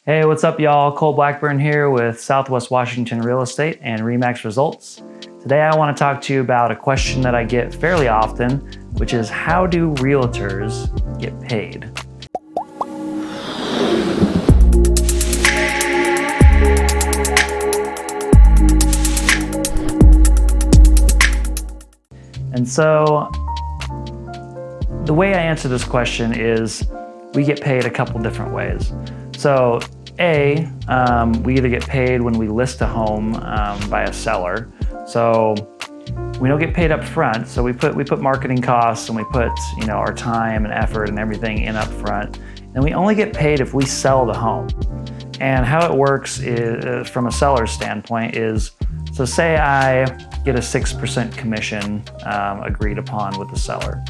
Hey, what's up, y'all? Cole Blackburn here with Southwest Washington Real Estate and Remax Results. Today I want to talk to you about a question that I get fairly often, which is how do realtors get paid? And so the way I answer this question is we get paid a couple different ways. So we either get paid when we list a home by a seller. So we don't get paid up front. So we put marketing costs and we put our time and effort and everything in up front. And we only get paid if we sell the home. And how it works is, from a seller's standpoint is, so say I get a 6% commission agreed upon with the seller.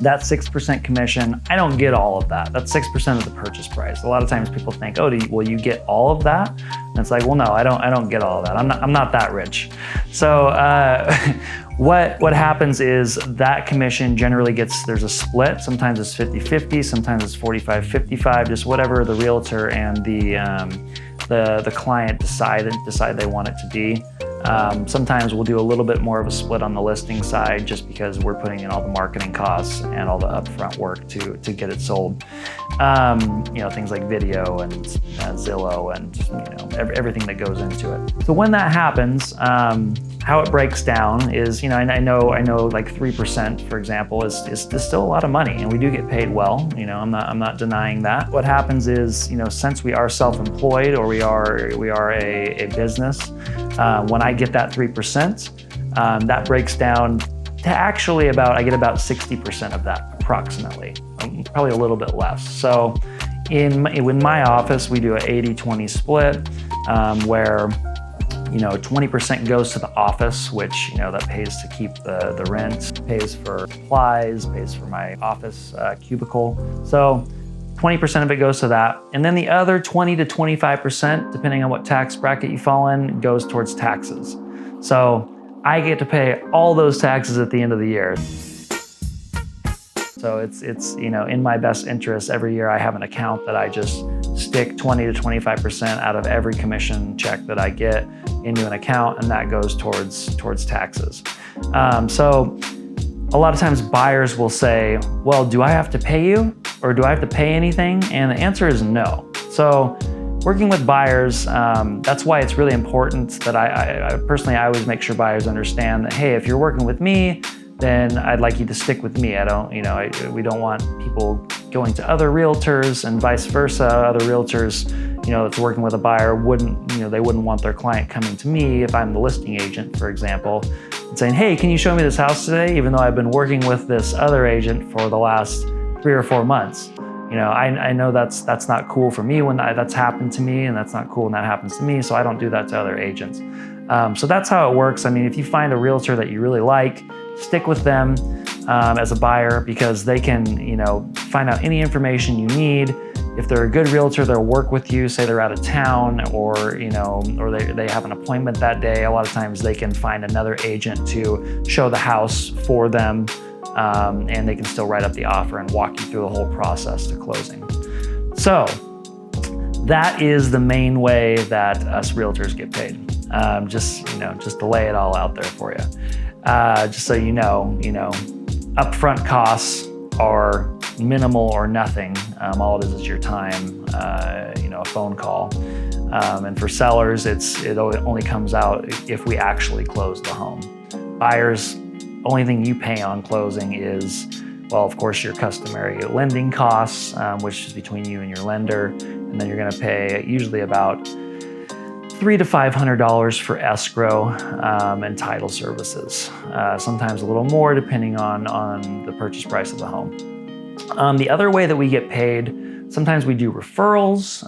That 6% commission, I don't get all of that. That's 6% of the purchase price. A lot of times people think, oh, will you get all of that? And it's like, well, no, I don't get all of that. I'm not that rich. So what happens is that commission generally there's a split. Sometimes it's 50-50, sometimes it's 45-55, just whatever the realtor and the client decide they want it to be. Sometimes we'll do a little bit more of a split on the listing side just because we're putting in all the marketing costs and all the upfront work to get it sold. Things like video and Zillow and everything that goes into it. So when that happens, how it breaks down is, I know like 3%, for example, is still a lot of money, and we do get paid well. I'm not denying that. What happens is, since we are self-employed or we are a business, when I get that 3%, that breaks down to actually I get about 60% of that approximately, probably a little bit less. So in my office, we do an 80-20 split, where 20% goes to the office, which that pays to keep the rent, pays for supplies, pays for my office cubicle. So 20% of it goes to that. And then the other 20 to 25%, depending on what tax bracket you fall in, goes towards taxes. So I get to pay all those taxes at the end of the year. So it's in my best interest. Every year I have an account that I just stick 20 to 25% out of every commission check that I get into an account, and that goes towards taxes. So a lot of times buyers will say, well, do I have to pay you or do I have to pay anything? And the answer is no. So working with buyers, that's why it's really important that I personally always make sure buyers understand that, hey, if you're working with me, then I'd like you to stick with me. We don't want people going to other realtors and vice versa. Other realtors, that's working with a buyer they wouldn't want their client coming to me if I'm the listing agent, for example, and saying, hey, can you show me this house today? Even though I've been working with this other agent for the last 3 or 4 months. I know that's not cool for me when that's happened to me, and that's not cool when that happens to me, so I don't do that to other agents. So that's how it works. If you find a realtor that you really like, stick with them as a buyer, because they can, find out any information you need. If they're a good realtor, they'll work with you, say they're out of town or they have an appointment that day. A lot of times they can find another agent to show the house for them, and they can still write up the offer and walk you through the whole process to closing. So that is the main way that us realtors get paid. Just to lay it all out there for you. Just so upfront costs are minimal or nothing. All it is your time, a phone call. And for sellers, it only comes out if we actually close the home. Buyers, only thing you pay on closing is, well, of course, your customary lending costs, which is between you and your lender. And then you're going to pay usually about $300 to $500 for escrow and title services. Sometimes a little more depending on the purchase price of the home. The other way that we get paid, sometimes we do referrals,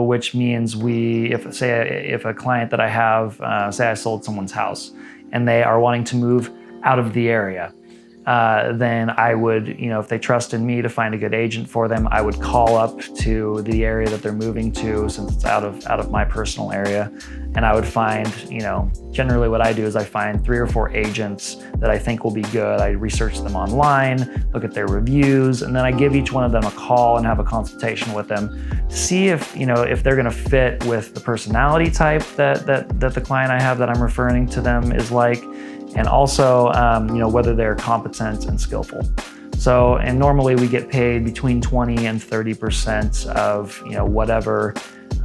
which means if a client that I have, say I sold someone's house and they are wanting to move out of the area, then I would, if they trusted me to find a good agent for them, I would call up to the area that they're moving to, since it's out of my personal area. And I would find, generally what I do is I find 3 or 4 agents that I think will be good. I research them online, look at their reviews, and then I give each one of them a call and have a consultation with them to see if they're going to fit with the personality type that the client I have that I'm referring to them is like, and also whether they're competent and skillful. So, and normally we get paid between 20 and 30% of whatever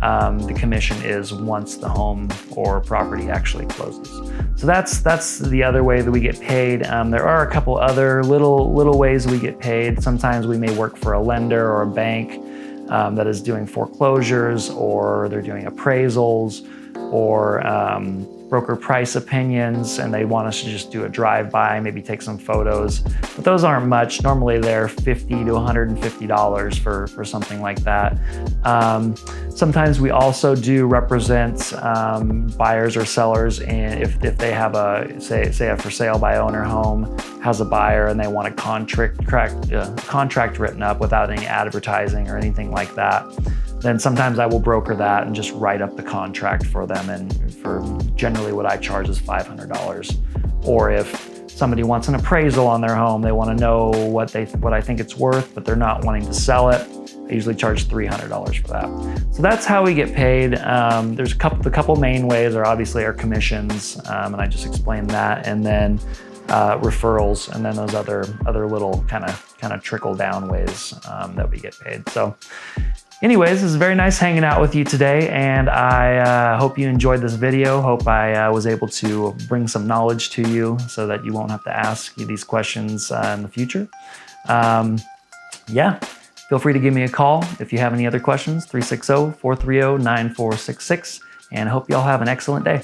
the commission is once the home or property actually closes. So that's the other way that we get paid. There are a couple other little ways we get paid. Sometimes we may work for a lender or a bank that is doing foreclosures, or they're doing appraisals, or broker price opinions, and they want us to just do a drive-by, maybe take some photos. But those aren't much. Normally they're $50 to $150 for something like that. Sometimes we also do represent buyers or sellers, and if they have a, say a for sale by owner home has a buyer and they want a contract written up without any advertising or anything like that, then sometimes I will broker that and just write up the contract for them, and for generally what I charge is $500. Or if somebody wants an appraisal on their home, they want to know what I think it's worth, but they're not wanting to sell it, I usually charge $300 for that. So that's how we get paid. There's the couple main ways are obviously our commissions, and I just explained that, and then referrals, and then those other little kind of trickle down ways that we get paid. So anyways, this is very nice hanging out with you today, and I hope you enjoyed this video. Hope I was able to bring some knowledge to you so that you won't have to ask you these questions in the future. Yeah, feel free to give me a call if you have any other questions, 360-430-9466, and I hope you all have an excellent day.